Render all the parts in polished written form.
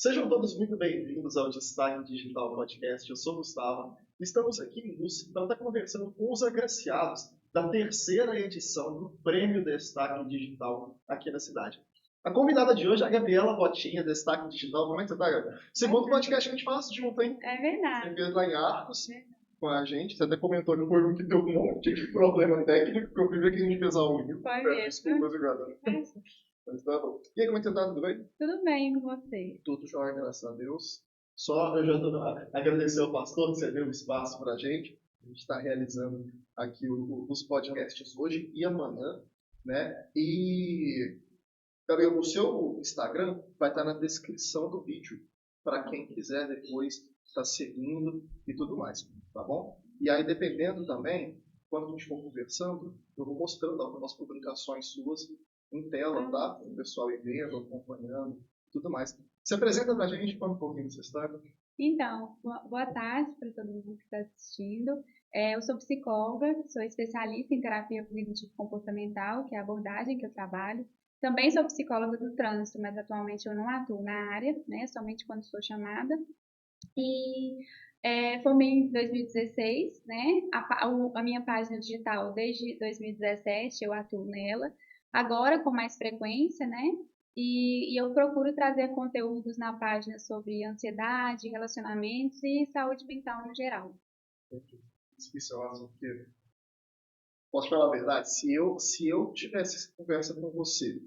Sejam todos muito bem-vindos ao Destaque Digital Podcast. Eu sou o Gustavo. Estamos aqui em Luz para estar conversando com os agraciados da terceira edição do Prêmio Destaque Digital aqui na cidade. A convidada de hoje é a Gabriela Botinha, Destaque Digital. Como é que você está, Gabriela? Segundo podcast que a gente faz junto, hein? É verdade. Você fez lá em Arcos com a gente. Você até comentou que foi um que deu um monte de problema técnico, que eu fui ver que a gente fez ao vivo. Foi mesmo. Desculpas, agora. Mas tá bom. E aí, como é que você tá? Tudo bem? Tudo bem com você? Tudo jóia, graças a Deus. Só eu já agradecer ao pastor que você deu um espaço pra gente. A gente está realizando aqui os podcasts hoje e amanhã, né? E Gabriel, o seu Instagram vai estar na descrição do vídeo para quem quiser depois estar seguindo e tudo mais, tá bom? E aí, dependendo também, quando a gente for conversando, eu vou mostrando algumas publicações suas em tela, tá? O pessoal ir vendo, acompanhando, tudo mais. Se apresenta pra gente, fala um pouquinho do seu Instagram. Então, boa tarde para todo mundo que está assistindo. Eu sou psicóloga, sou especialista em terapia cognitivo-comportamental, que é a abordagem que eu trabalho. Também sou psicóloga do trânsito, mas atualmente eu não atuo na área, né? Somente quando sou chamada. E formei em 2016, né? A minha página digital, desde 2017, eu atuo nela. Agora com mais frequência, né? E eu procuro trazer conteúdos na página sobre ansiedade, relacionamentos e saúde mental no geral. Isso é um assunto que... Posso falar a verdade? Se eu tivesse essa conversa com você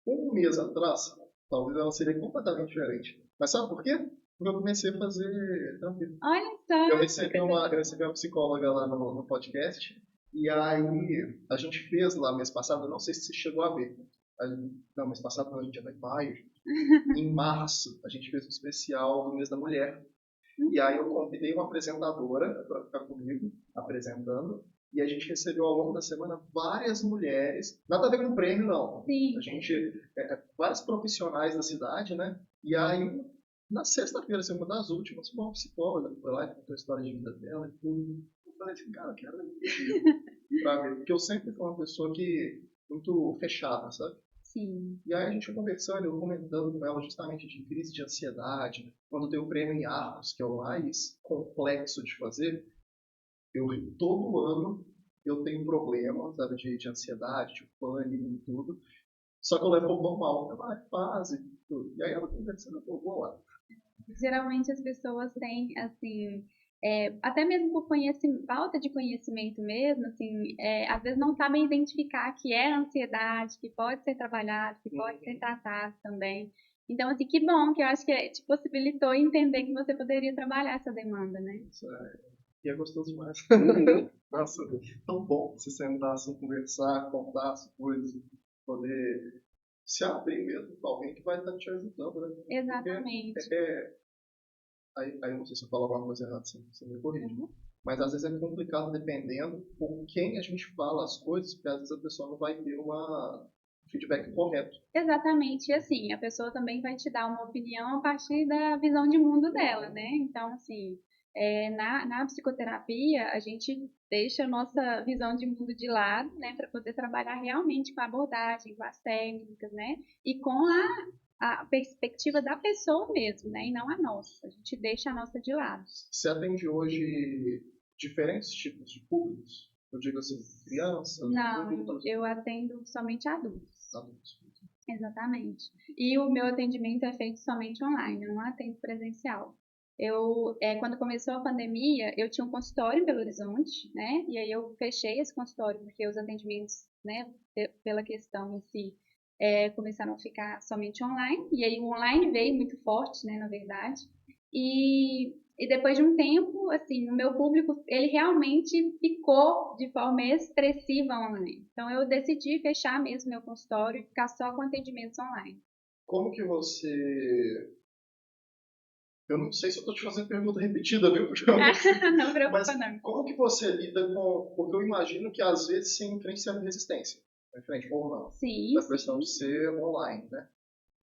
um mês atrás, talvez ela seria completamente diferente. Mas sabe por quê? Porque eu comecei a fazer terapia. Olha só! Eu recebi uma psicóloga lá no podcast, e aí a gente fez lá mês passado, não sei se você chegou a ver. Não, mês passado não, a gente já está em maio. Em março, a gente fez um especial do mês da mulher. E aí eu convidei uma apresentadora para ficar comigo, apresentando, e a gente recebeu ao longo da semana várias mulheres, nada a ver com o prêmio não, Sim. A gente, vários profissionais da cidade, né? E aí, na sexta-feira, assim, uma das últimas, uma psicóloga foi lá e contou a história de vida dela e tudo. Eu falei assim, cara, eu quero ir pra ver, porque eu sempre fui uma pessoa que muito fechada, sabe? Sim. E aí a gente conversando, eu comentando com ela justamente de crise de ansiedade. Quando tem o prêmio em Arcos, que é o mais complexo de fazer, todo ano eu tenho problema, sabe, de ansiedade, de pânico e tudo. Só que eu levo normal, eu fase e tudo. E aí ela conversando, eu vou lá. Geralmente as pessoas têm, assim, até mesmo por falta de conhecimento mesmo, assim, às vezes não sabem identificar que é ansiedade, que pode ser trabalhado, que pode ser tratado também. Então, assim, que bom que eu acho que te possibilitou entender que você poderia trabalhar essa demanda, né? Isso e é gostoso demais. Nossa, tão bom você sentar, assim, conversar, contar as coisas, poder se abrir mesmo para alguém que vai estar te ajudando, né? Exatamente. Aí eu não sei se eu falo alguma coisa errada, você me corrige. Mas às vezes é complicado dependendo com quem a gente fala as coisas, porque às vezes a pessoa não vai ter um feedback correto. Exatamente, e assim, a pessoa também vai te dar uma opinião a partir da visão de mundo dela, né? Então, assim, na psicoterapia, a gente deixa a nossa visão de mundo de lado, né, para poder trabalhar realmente com a abordagem, com as técnicas, né? E com a perspectiva da pessoa mesmo, né? E não a nossa. A gente deixa a nossa de lado. Você atende hoje diferentes tipos de públicos? Eu digo assim, crianças? Não, eu atendo somente adultos. Adultos. Exatamente. E o meu atendimento é feito somente online, eu não atendo presencial. Quando começou a pandemia, eu tinha um consultório em Belo Horizonte, né? E aí eu fechei esse consultório porque os atendimentos, né, pela questão em si, começaram a ficar somente online. E aí o online veio muito forte, né, na verdade. E depois de um tempo, assim, o meu público, ele realmente ficou de forma expressiva online. Então, eu decidi fechar mesmo meu consultório e ficar só com atendimentos online. Como que você... Eu não sei se eu estou te fazendo pergunta repetida, viu? Não preocupa, mas não. como que você lida com... Porque eu imagino que às vezes você enfrenta certa resistência. Frente ou não. Sim. Da questão de ser online, né?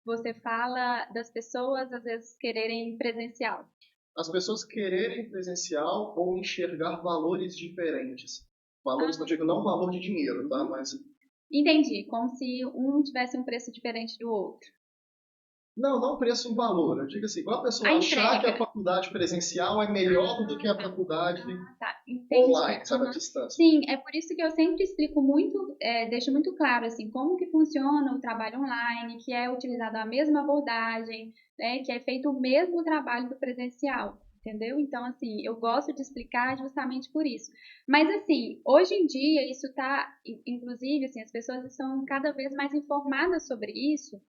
Você fala das pessoas, às vezes, quererem presencial. As pessoas quererem presencial ou enxergar valores diferentes. Valores que eu digo não valor de dinheiro, tá? Mas... Entendi. Como se um tivesse um preço diferente do outro. Não preço em valor. Eu digo assim, igual a A pessoa achar que a entrega. faculdade presencial é melhor do que a faculdade Tá, entendi. online, sabe, à Aham. distância. Sim, é por isso que eu sempre explico muito, deixo muito claro assim como que funciona o trabalho online, que é utilizada a mesma abordagem, né, que é feito o mesmo trabalho do presencial, entendeu? Então, assim, eu gosto de explicar justamente por isso. Mas, assim, hoje em dia isso está, inclusive, assim, as pessoas estão cada vez mais informadas sobre isso.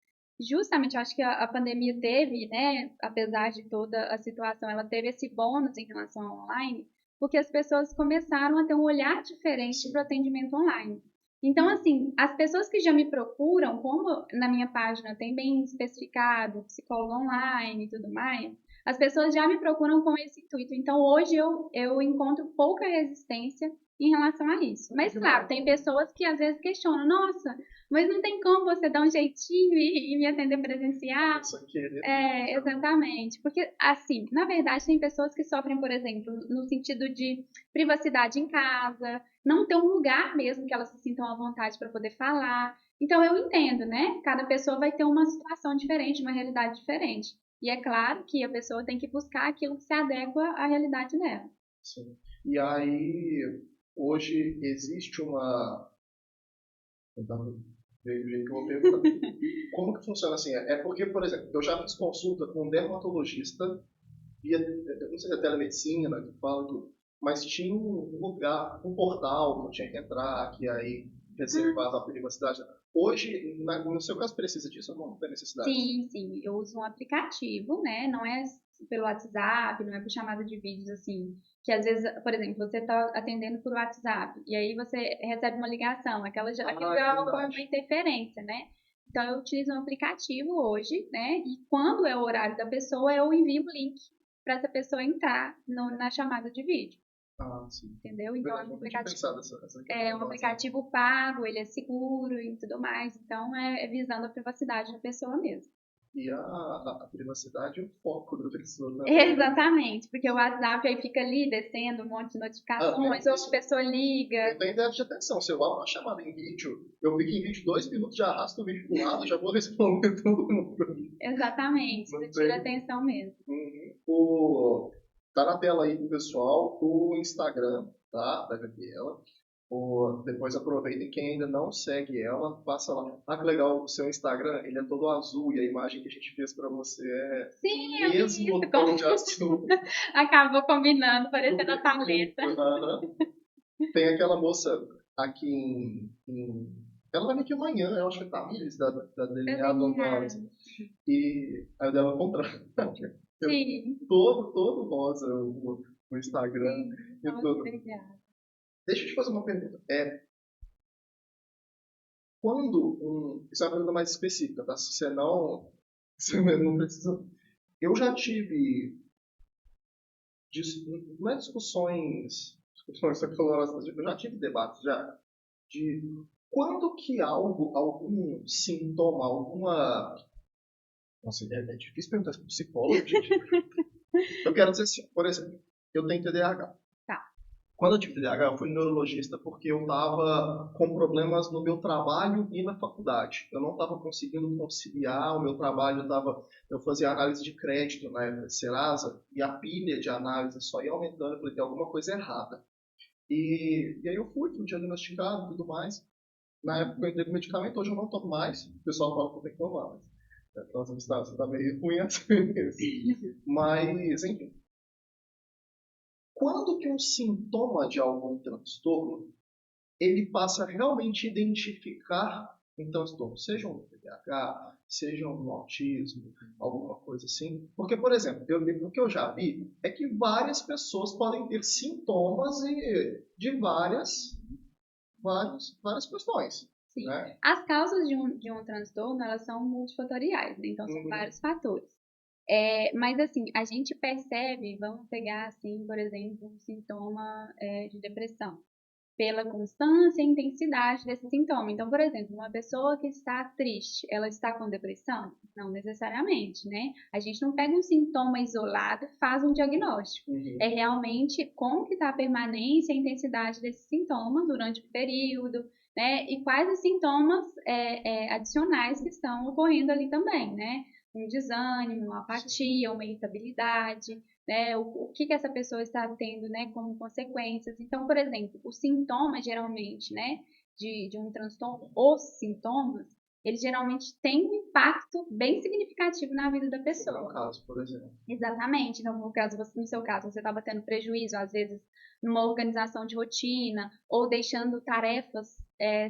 Justamente, eu acho que a pandemia teve, né, apesar de toda a situação, ela teve esse bônus em relação ao online, porque as pessoas começaram a ter um olhar diferente para o atendimento online. Então, assim, as pessoas que já me procuram, como na minha página tem bem especificado, psicólogo online e tudo mais, as pessoas já me procuram com esse intuito. Então, hoje eu encontro pouca resistência em relação a isso. Mas, claro, tem pessoas que às vezes questionam: nossa, mas não tem como você dar um jeitinho e me atender presencial? Isso aqui é... Exatamente. Porque, assim, na verdade, tem pessoas que sofrem, por exemplo, no sentido de privacidade em casa, não ter um lugar mesmo que elas se sintam à vontade para poder falar. Então, eu entendo, né? Cada pessoa vai ter uma situação diferente, uma realidade diferente. E é claro que a pessoa tem que buscar aquilo que se adequa à realidade dela. Sim. E aí, hoje existe uma... Então, veio o jeito que eu vou perguntar. Como que funciona assim? É porque, por exemplo, eu já fiz consulta com um dermatologista via, eu não sei se é telemedicina, que fala tudo, mas tinha um lugar, um portal que eu tinha que entrar, que aí reservava a privacidade. Hoje, no seu caso, precisa disso ou não tem necessidade? Sim, sim, eu uso um aplicativo, né? Não é pelo WhatsApp, não é por chamada de vídeos assim, que às vezes, por exemplo, você está atendendo por WhatsApp e aí você recebe uma ligação, aquilo É grava como uma verdade. interferência, né? Então eu utilizo um aplicativo hoje, né? E quando é o horário da pessoa, eu envio o link para essa pessoa entrar na chamada de vídeo, Sim. entendeu? Então é Verdade, um nunca tinha aplicativo pensado essa é questão um do WhatsApp. aplicativo pago, ele é seguro e tudo mais. Então, é visando a privacidade da pessoa mesmo. E a privacidade é o foco da pessoa também, né? Exatamente, porque o WhatsApp aí fica ali descendo um monte de Nem notificações, ou a isso. pessoa liga. Não tem déficit de atenção. Se eu vou uma chamada em vídeo, eu fico em vídeo 2 minutos, já arrasto o vídeo pro lado, já vou responder todo mundo. Exatamente, Não isso tira tem. atenção mesmo. Tá na tela aí pro pessoal o Instagram, tá? Da Gabriela. Depois aproveitem, quem ainda não segue ela, passa lá. Ah, que legal, o seu Instagram, ele é todo azul e a imagem que a gente fez para você é Sim, o eu vi isso. mesmo tom de azul Acabou combinando, do parecendo a paleta. Aham. Tem aquela moça aqui ela vai vir aqui amanhã, eu acho que é Tamires, da Delineado Honores. Desenhado. E aí dela comprar. Sim, Todo rosa o Instagram sim, e nossa, tudo. obrigada. Deixa eu te fazer uma pergunta. Quando isso é uma pergunta mais específica, tá? Se você não, você não precisa. Eu já tive, não é discussões calorosas, eu já tive debates já de quando que algum sintoma, alguma. Nossa, é difícil perguntar isso para psicólogo, gente. Eu quero dizer assim, por exemplo, eu tenho TDAH. Tá, Quando eu tive TDAH, eu fui neurologista porque eu estava com problemas no meu trabalho e na faculdade. Eu não estava conseguindo conciliar o meu trabalho. Eu fazia análise de crédito na época de Serasa e a pilha de análise só ia aumentando. Eu falei, tem alguma coisa errada. E aí eu fui diagnosticado e tudo mais. Na época eu entrei com medicamento, hoje eu não tomo mais. O pessoal fala que eu tenho que tomar, mas nossa, você está meio ruim assim mesmo. Mas, enfim, quando que um sintoma de algum transtorno ele passa a realmente identificar um transtorno, seja um TDAH, seja um autismo, alguma coisa assim. Porque, por exemplo, o que eu já vi é que várias pessoas podem ter sintomas de várias questões. sim. Né? As causas de um transtorno, elas são multifatoriais, né? Então, são Uhum. vários fatores. Mas assim, a gente percebe, vamos pegar assim, por exemplo, um sintoma de depressão, pela constância e intensidade desse sintoma. Então, por exemplo, uma pessoa que está triste, ela está com depressão? Não necessariamente, né? A gente não pega um sintoma isolado e faz um diagnóstico. Uhum. É realmente como que está a permanência e a intensidade desse sintoma durante o período, né? E quais os sintomas adicionais que estão ocorrendo ali também, né? um desânimo, uma apatia, uma irritabilidade, né? O que que essa pessoa está tendo, né, como consequências. Então, por exemplo, os sintomas geralmente, né, de um transtorno, os sintomas, eles geralmente têm um impacto bem significativo na vida da No pessoa. meu caso, por exemplo. Exatamente. Então, no seu caso, você estava tendo prejuízo, às vezes, numa organização de rotina, ou deixando tarefas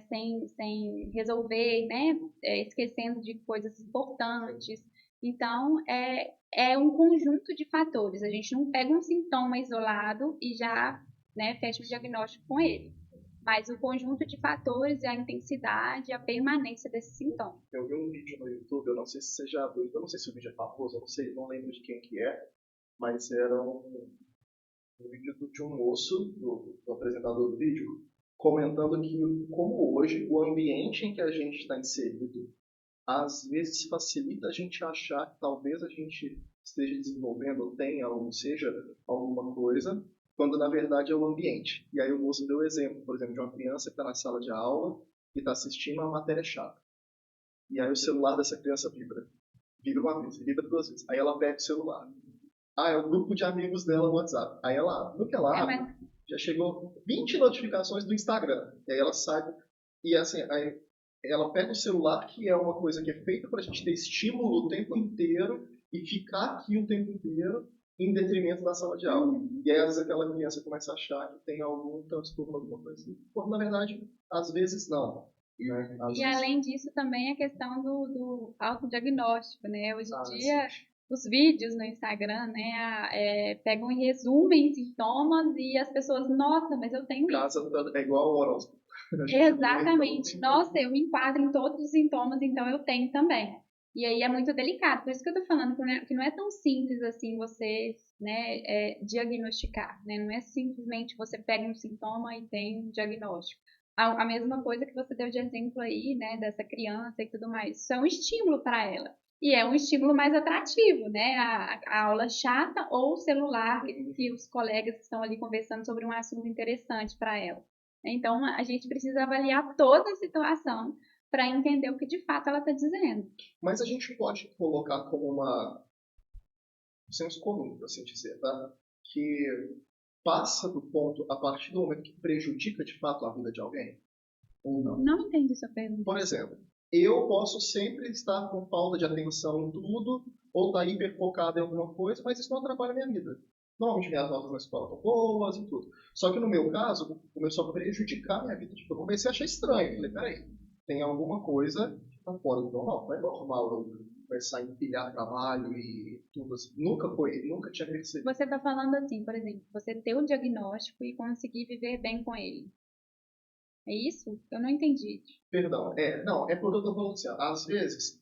sem resolver, né? Esquecendo de coisas importantes. Então, é um conjunto de fatores. A gente não pega um sintoma isolado e já, né, fecha o diagnóstico com ele. Mas o conjunto de fatores, a intensidade, a permanência desse sintoma. Eu vi um vídeo no YouTube, eu não sei se você já viu, eu não sei se o vídeo é famoso, eu não sei, não lembro de quem que é, mas era um vídeo de um moço, do apresentador do vídeo, comentando que como hoje o ambiente em que a gente está inserido às vezes facilita a gente achar que talvez a gente esteja desenvolvendo ou tenha ou seja alguma coisa, quando na verdade é o ambiente. E aí o moço deu o exemplo, por exemplo, de uma criança que está na sala de aula e está assistindo uma matéria chata. E aí o celular dessa criança vibra. Vibra uma vez, vibra duas vezes. Aí ela pega o celular. Ah, é o grupo de amigos dela no WhatsApp. Aí ela, no que ela abre, já chegou 20 notificações do Instagram. E aí ela sai e assim, aí ela pega o celular, que é uma coisa que é feita para a gente ter estímulo o tempo inteiro e ficar aqui o tempo inteiro em detrimento da sala de aula. E aí, às vezes, aquela criança começa a achar que tem algum transtorno, alguma coisa assim. Quando, na verdade, às vezes não. Né? E além disso, também a questão do autodiagnóstico, né? Hoje em dia, os vídeos no Instagram, né, pegam e resumem sintomas e as pessoas, nossa, mas eu tenho isso. É igual ao horóscopo. Exatamente. Nossa, eu me enquadro em todos os sintomas, então eu tenho também. E aí é muito delicado. Por isso que eu tô falando que não é tão simples assim você, né, diagnosticar, né? Não é simplesmente você pega um sintoma e tem um diagnóstico. A mesma coisa que você deu de exemplo aí, né, dessa criança e tudo mais. Isso é um estímulo para ela. E é um estímulo mais atrativo, né? A aula chata ou o celular que os colegas estão ali conversando sobre um assunto interessante para ela. Então, a gente precisa avaliar toda a situação para entender o que de fato ela está dizendo. Mas a gente pode colocar como um senso comum, por assim dizer, tá? Que passa do ponto a partir do momento que prejudica de fato a vida de alguém? Ou não? Não entendo sua pergunta. Por exemplo, eu posso sempre estar com falta de atenção em tudo, ou estar hiperfocado em alguma coisa, mas isso não atrapalha a minha vida. Normalmente minhas notas na escola estão boas e tudo. Só que no meu caso, começou a prejudicar a minha vida. Tipo, eu comecei a achar estranho. Falei, peraí, tem alguma coisa que está fora do normal. Não é normal eu começar a empilhar trabalho e tudo assim. Nunca tinha percebido. Você está falando assim, por exemplo, você ter o diagnóstico e conseguir viver bem com ele. É isso? Eu não entendi. Perdão, não, é porque eu estou falando assim, às vezes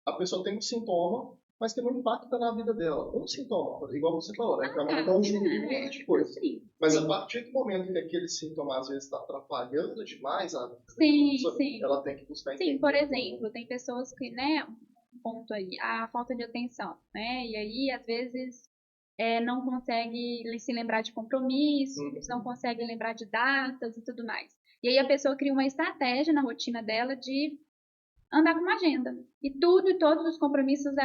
a pessoa tem um sintoma, mas que não impacta na vida dela. Um sintoma, igual você falou, né? Que é um conjunto de coisas. Mas a partir do momento que aquele sintoma às vezes está atrapalhando demais a vida da pessoa, ela tem que buscar entender. Sim, por exemplo, tem pessoas que, né, um ponto aí, a falta de atenção, né? E aí, às vezes, não consegue se lembrar de compromissos, não consegue lembrar de datas e tudo mais. E aí a pessoa cria uma estratégia na rotina dela de andar com uma agenda. E tudo e todos os compromissos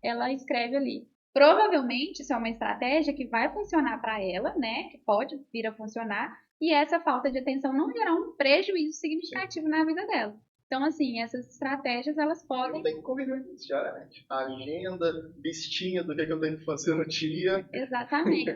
ela escreve ali. Provavelmente isso é uma estratégia que vai funcionar para ela, né? Que pode vir a funcionar. E essa falta de atenção não gerar um prejuízo significativo na vida dela. Então, assim, essas estratégias, elas podem... Eu tenho que conviver com isso diariamente. Agenda, listinha do que eu tenho que fazer no dia. Exatamente.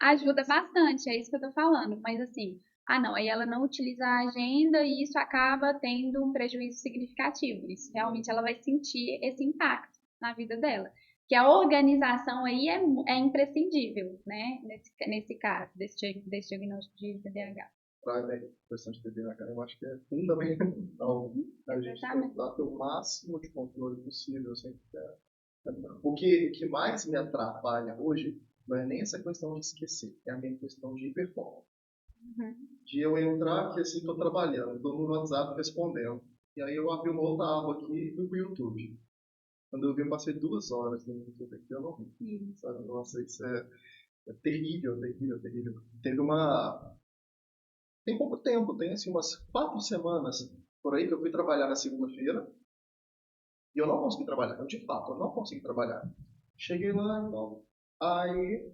Ajuda bastante, é isso que eu tô falando. Mas, assim, não, aí ela não utiliza a agenda e isso acaba tendo um prejuízo significativo. Isso realmente ela vai sentir esse impacto na vida dela. Que a organização aí é imprescindível, né? Nesse caso, desse diagnóstico de TDAH. Para a questão de TDAH, eu acho que é fundamental a gente tentar ter o máximo de controle possível. Sempre. O que mais me atrapalha hoje não é nem essa questão de esquecer, é a minha questão de hiperfoco. De eu entrar aqui assim, estou trabalhando, estou no WhatsApp respondendo, e aí eu abri uma outra aba aqui do YouTube. Quando eu vi, eu passei 2 horas no YouTube aqui, eu não vi. Sabe? Nossa, isso é terrível, terrível, terrível. Tem pouco tempo, tem assim umas 4 semanas por aí que eu fui trabalhar na segunda-feira. E eu não consegui trabalhar. Eu, de fato, eu não consegui trabalhar. Cheguei lá, então, aí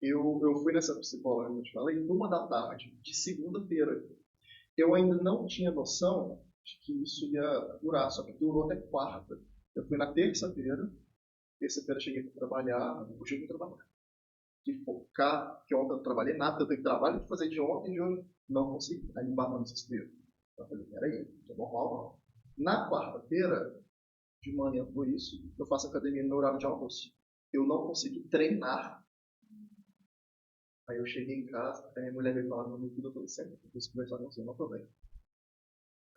eu fui nessa psicóloga, como eu te falei, 1 da tarde, de segunda-feira. Eu ainda não tinha noção de que isso ia durar, só que durou até quarta. Eu fui na terça-feira cheguei para trabalhar, hoje eu vou trabalhar. De focar, que ontem eu não trabalhei nada, eu tenho trabalho de fazer de ontem e de hoje não consegui. Aí me bateu no desespero. Eu falei, peraí, não é normal não. Na quarta-feira, de manhã foi isso, eu faço academia no meu horário de almoço. Eu não consegui treinar. Aí eu cheguei em casa, aí a mulher veio falar comigo, tudo, eu falei, sempre, eu preciso conversar com você, não tô bem.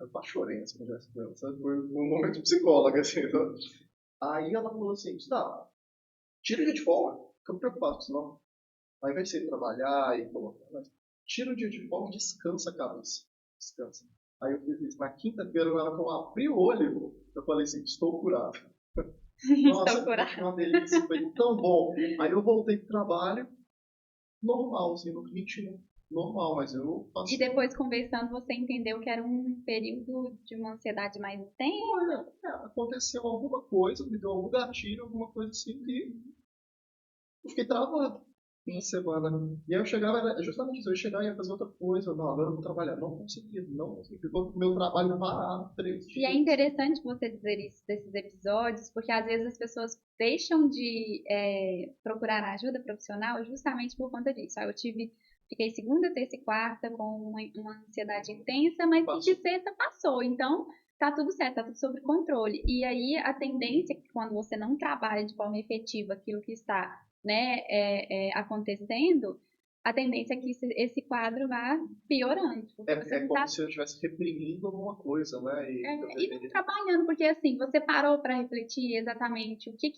Eu quase chorei nessa conversa com ela, sabe? Foi um momento psicólogo, assim. Sabe? Aí ela falou assim, Gustavo, tira o dia de folga, fica preocupado com isso não. Ao invés de você ir trabalhar e colocar, mas tira o dia de folga e descansa a cabeça. Descansa. Aí eu fiz isso. Na quinta-feira, ela falou, abri o olho, eu falei assim, estou curado. Nossa, Estou foi uma delícia, foi tão bom. Aí eu voltei pro trabalho, normal, assim, no ritmo normal, mas eu E passei. depois, conversando, você entendeu que era um período de uma ansiedade mais intensa? Olha, aconteceu alguma coisa, me deu algum gatilho, alguma coisa assim, que eu fiquei travado uma semana. E aí eu chegava, era justamente isso, eu ia chegar e ia fazer outra coisa. Não, agora eu vou trabalhar. Não consegui, não consegui. Ficou com o meu trabalho parado 3 E é dias. interessante você dizer isso desses episódios, porque às vezes as pessoas deixam de procurar ajuda profissional justamente por conta disso. Aí fiquei segunda, terça e quarta com uma ansiedade intensa, mas de Passou. sexta passou. Então, tá tudo certo, tá tudo sob controle. E aí a tendência é que quando você não trabalha de forma efetiva aquilo que está, né, acontecendo, a tendência é que esse quadro vá piorando, porque você É não como está se eu estivesse reprimindo alguma coisa, né? E eu e não deveria. trabalhando, porque assim, você parou para refletir exatamente o que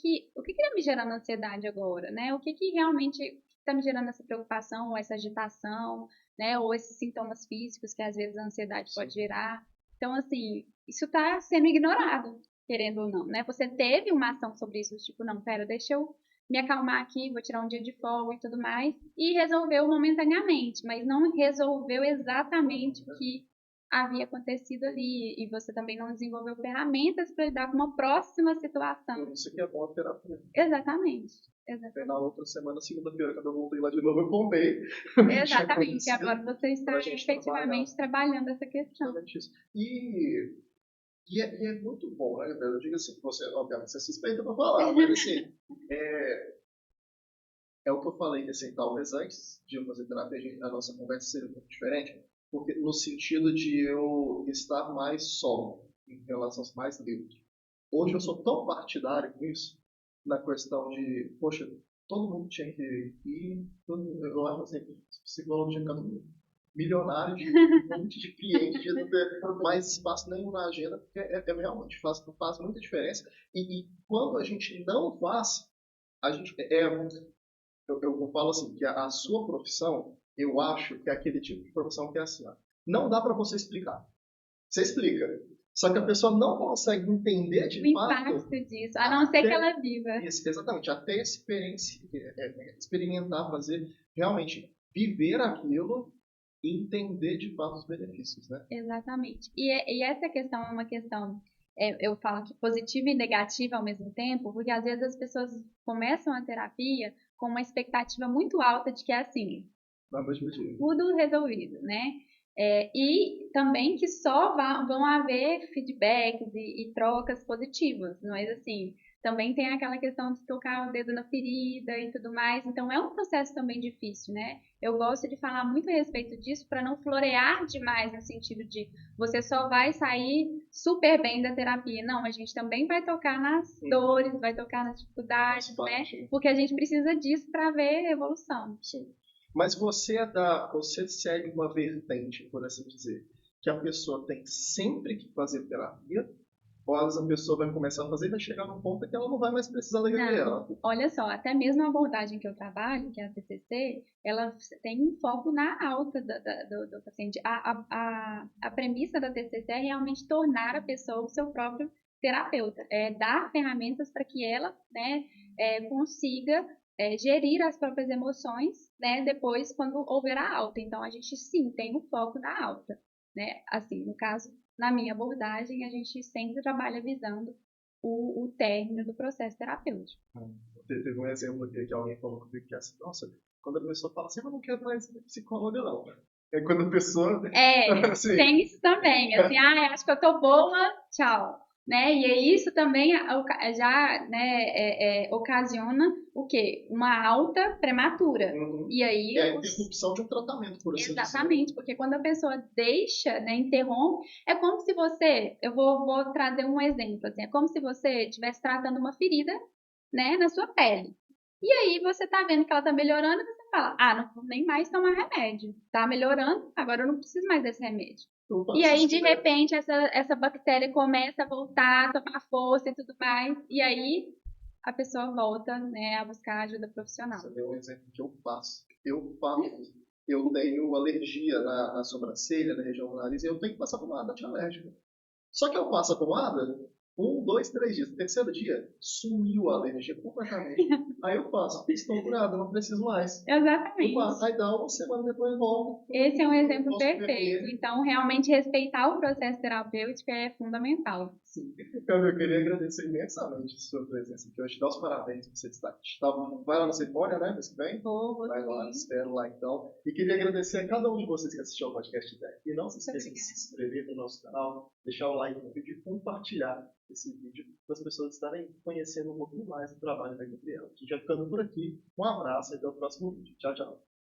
está me gerando ansiedade agora, né? O que realmente está me gerando essa preocupação, ou essa agitação, né? Ou esses sintomas físicos que às vezes a ansiedade Sim. pode gerar. Então, assim, isso está sendo ignorado, querendo ou não, né? Você teve uma ação sobre isso, tipo, não, pera, deixa eu me acalmar aqui, vou tirar um dia de folga e tudo mais, e resolveu momentaneamente, mas não resolveu exatamente o que havia acontecido ali e você também não desenvolveu ferramentas para lidar com uma próxima situação. Por isso que é bom a terapia. Exatamente. Aí na outra semana, segunda-feira, quando eu voltei lá de novo, eu contei o que tinha Exatamente. E agora acontecido você está para a gente trabalhar. efetivamente trabalhando essa questão. Justamente isso. E é muito bom, né? Eu digo assim, você, obviamente, você é suspeita para falar, mas assim, é o que eu falei, que assim, talvez antes de eu fazer terapia, a nossa conversa seria um pouco diferente, porque no sentido de eu estar mais só, em relação mais neutro. Hoje eu sou tão partidário com isso, na questão de, poxa, todo mundo tinha que ir, eu acho assim, psicólogo tinha que ficar milionário de um monte de clientes, de não ter mais espaço nenhum na agenda, porque realmente faz muita diferença. E quando a gente não faz, a gente eu falo assim, que a sua profissão, eu acho que é aquele tipo de profissão que é assim, ó, não dá para você explicar. Você explica, só que a pessoa não consegue entender O de impacto fato disso, a não ser que até ela viva. isso, exatamente, até experimentar, fazer, realmente viver aquilo e entender de fato os benefícios, né? Exatamente. E essa questão é uma questão, eu falo que positiva e negativa ao mesmo tempo, porque às vezes as pessoas começam a terapia com uma expectativa muito alta de que é assim, Na mesma dia. tudo resolvido, né? E também que só vão haver feedbacks e trocas positivas, mas assim, também tem aquela questão de tocar o dedo na ferida e tudo mais, então é um processo também difícil, né? Eu gosto de falar muito a respeito disso para não florear demais no sentido de você só vai sair super bem da terapia. Não, a gente também vai tocar nas dores, vai tocar nas dificuldades, né? Porque a gente precisa disso para ver evolução. Sim. Mas você segue uma vertente, por assim dizer, que a pessoa tem sempre que fazer terapia, ou às vezes a pessoa vai começar a fazer e vai chegar num ponto que ela não vai mais precisar da ela. Olha só, até mesmo a abordagem que eu trabalho, que é a TCC, ela tem um foco na alta do paciente. A premissa da TCC é realmente tornar a pessoa o seu próprio terapeuta, dar ferramentas para que ela, né, consiga gerir as próprias emoções, né, depois quando houver a alta. Então a gente sim tem o foco na alta, né? Assim, no caso, na minha abordagem, a gente sempre trabalha visando o término do processo terapêutico. Teve um exemplo aqui que alguém falou comigo que é assim, nossa, quando a pessoa fala assim, eu não quero mais ser psicóloga não. É quando a pessoa... assim, Tem isso também, assim, acho que eu tô boa, tchau. Né? E aí isso também já, né, ocasiona o quê? Uma alta prematura. E aí é a interrupção de um tratamento, por assim dizer. Exatamente, porque quando a pessoa deixa, né, interrompe, é como se você, eu vou trazer um exemplo, assim, é como se você estivesse tratando uma ferida, né, na sua pele. E aí você tá vendo que ela tá melhorando e você fala, não vou nem mais tomar remédio. Tá melhorando, agora eu não preciso mais desse remédio. E aí, de repente, essa bactéria começa a voltar, a tomar força e tudo mais, e aí a pessoa volta, né, a buscar ajuda profissional. Você deu um exemplo que eu faço. Eu tenho alergia na sobrancelha, na região do nariz, e eu tenho que passar pomada antialérgica. Só que eu passo a pomada, 1, 2, 3 dias. No terceiro dia, sumiu a alergia completamente. Aí eu passo, estou curada, não preciso mais. Exatamente. Aí dá uma semana depois volta. Esse é um exemplo perfeito. Então, realmente, respeitar o processo terapêutico é fundamental. Sim. Então, eu queria agradecer imensamente a sua presença aqui hoje. Dá os parabéns por você estar. Vai lá na Ceifória, né? Mês que vem? Vou Vai lá, espero lá então. E queria agradecer a cada um de vocês que assistiu ao podcast até. E não se esqueça de se inscrever no nosso canal, deixar o like no vídeo e compartilhar esse vídeo para as pessoas estarem conhecendo um pouquinho mais do trabalho da Gabriela. A gente vai ficando por aqui. Um abraço e até o próximo vídeo. Tchau, tchau.